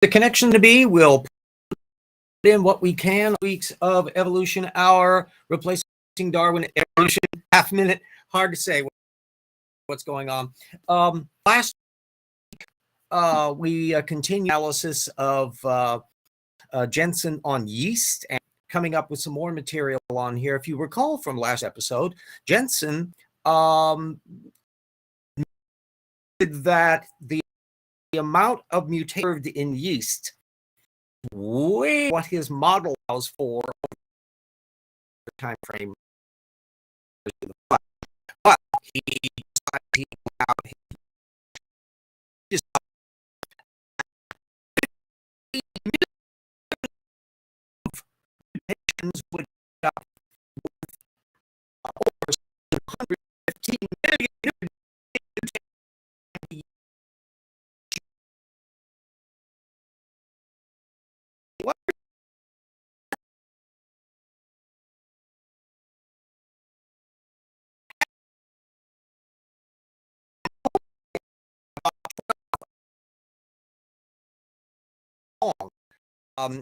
the connection to be. We'll put in what we can. Weeks of Evolution Hour, replacing Darwin Evolution. Half minute, hard to say what's going on. Last week, we continue analysis of Jeanson on yeast and coming up with some more material on here. If you recall from last episode, Jeanson that the amount of mutation in yeast way what his model allows for time frame, but he allowed his mutations would up with over 115 million.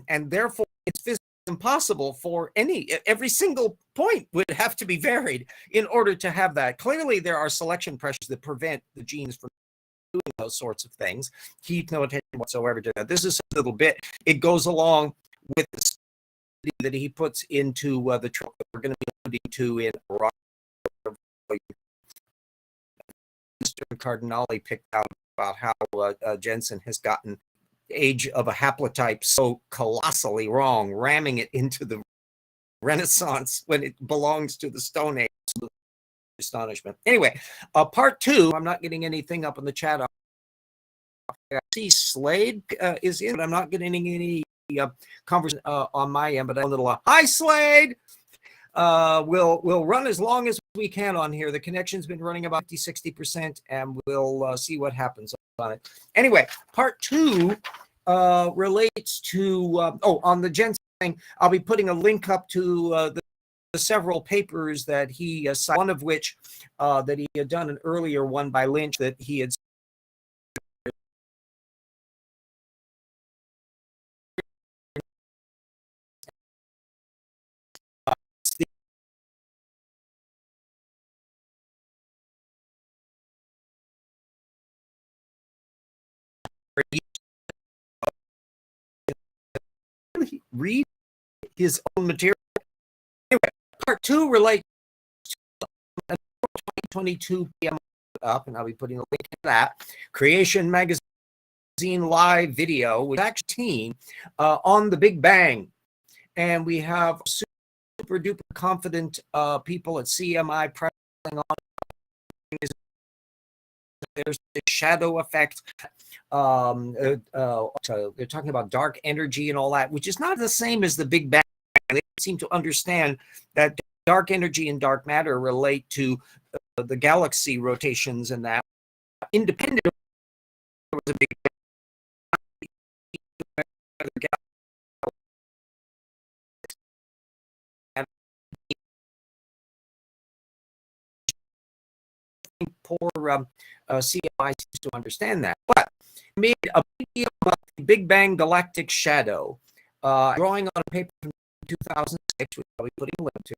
And therefore it's physically impossible for every single point would have to be varied in order to have that. Clearly there are selection pressures that prevent the genes from doing those sorts of things. He's no attention whatsoever to that. This is a little bit, it goes along with the study that he puts into the trial that we're going to be alluding to in Mr. Cardinale picked out about how Jeanson has gotten age of a haplotype so colossally wrong, ramming it into the Renaissance when it belongs to the Stone Age. Astonishment. Anyway, part two, I'm not getting anything up in the chat. I see Slade is in, but I'm not getting any conversation on my end, but a little, hi Slade! We'll run as long as we can on here. The connection's been running about 50-60%, and we'll see what happens on it. Anyway, part two relates to on the Jeanson thing. I'll be putting a link up to the several papers that he cited, one of which that he had done an earlier one by Lynch that he had read his own material. Anyway, part two relates to 2022 PM up, and I'll be putting a link to that. Creation Magazine live video with actually team on the Big Bang. And we have super duper confident people at CMI pressing on. There's the shadow effect. They're talking about dark energy and all that, which is not the same as the Big Bang. They seem to understand that dark energy and dark matter relate to the galaxy rotations and that. Independent of the Big Bang. Poor CMI seems to understand that, but made a big deal about the Big Bang galactic shadow, drawing on a paper from 2006, which I'll be putting a link to.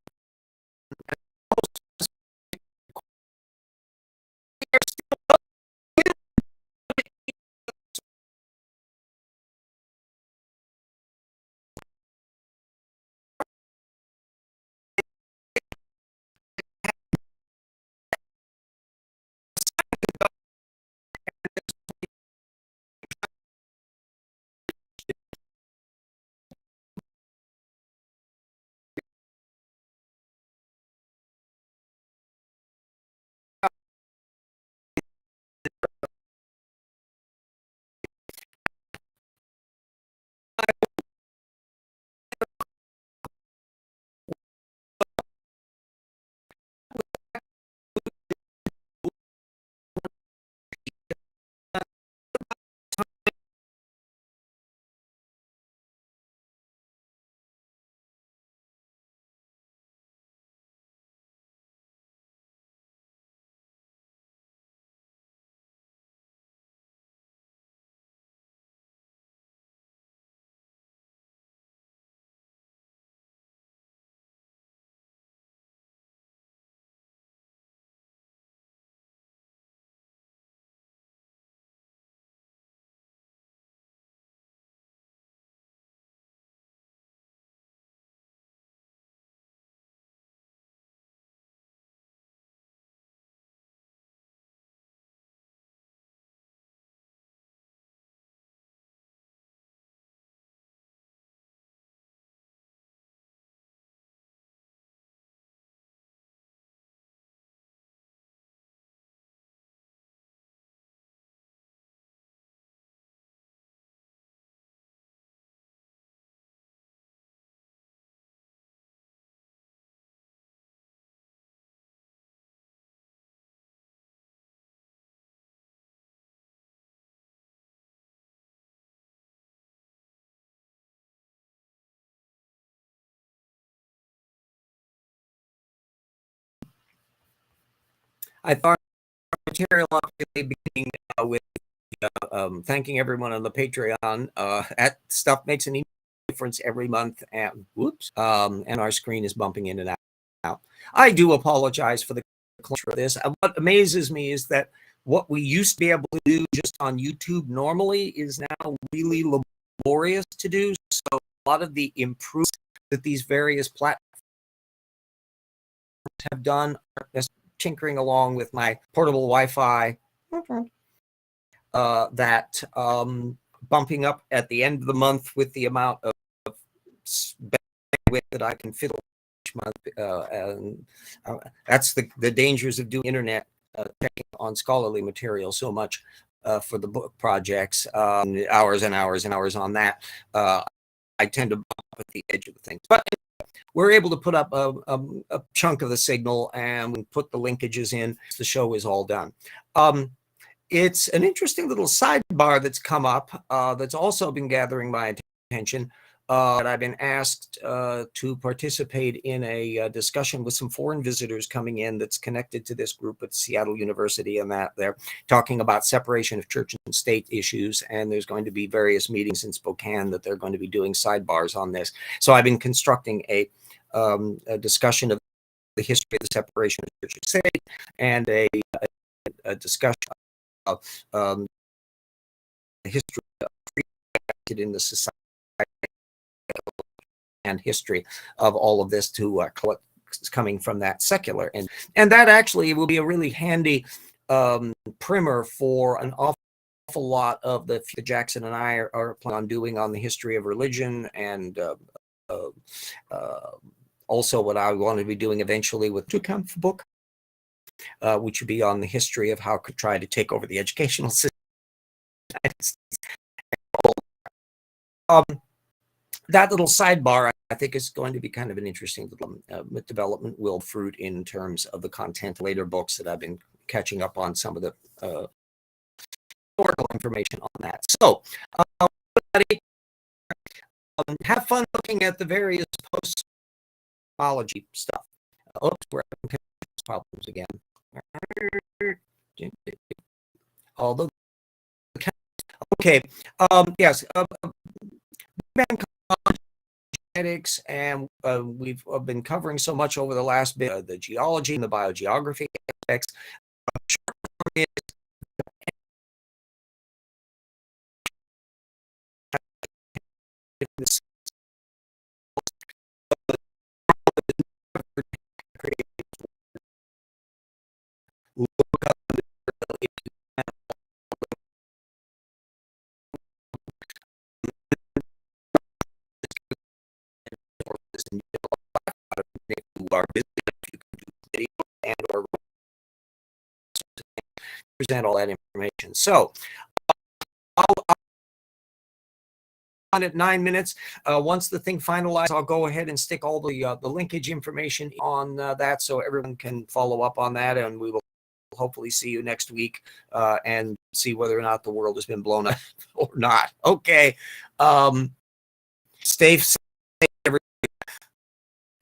I thought material off at the beginning with thanking everyone on the Patreon. That stuff makes a difference every month. And whoops, and our screen is bumping in and out. I do apologize for the glitch for this. What amazes me is that what we used to be able to do just on YouTube normally is now really laborious to do. So a lot of the improvements that these various platforms have done are just tinkering along with my portable Wi-Fi. That bumping up at the end of the month with the amount of bandwidth that I can fiddle each month. That's the dangers of doing internet checking on scholarly material so much for the book projects, hours and hours and hours on that. I tend to bump at the edge of the things, but we're able to put up a chunk of the signal and we put the linkages in. The show is all done. It's an interesting little sidebar that's come up that's also been gathering my attention. That I've been asked to participate in a discussion with some foreign visitors coming in that's connected to this group at Seattle University, and that they're talking about separation of church and state issues, and there's going to be various meetings in Spokane that they're going to be doing sidebars on this. So I've been constructing a discussion of the history of the separation of church and state, and a discussion of the history of freedom in the society and history of all of this to what's coming from that secular. And that actually will be a really handy primer for an awful lot of the Jackson and I are planning on doing on the history of religion, and also what I want to be doing eventually with the Kampf book, which would be on the history of how it could try to take over the educational system. That little sidebar, I think, is going to be kind of an interesting little development will fruit in terms of the content later books that I've been catching up on some of the historical information on that. So have fun looking at the various post-ology stuff. Oops, we're having problems again. Although, okay, yes, genetics, and we've been covering so much over the last bit the geology and the biogeography aspects. Present all that information. So I'll on at 9 minutes. Once the thing finalized, I'll go ahead and stick all the linkage information on that so everyone can follow up on that, and we will hopefully see you next week and see whether or not the world has been blown up or not. Okay. Stay safe.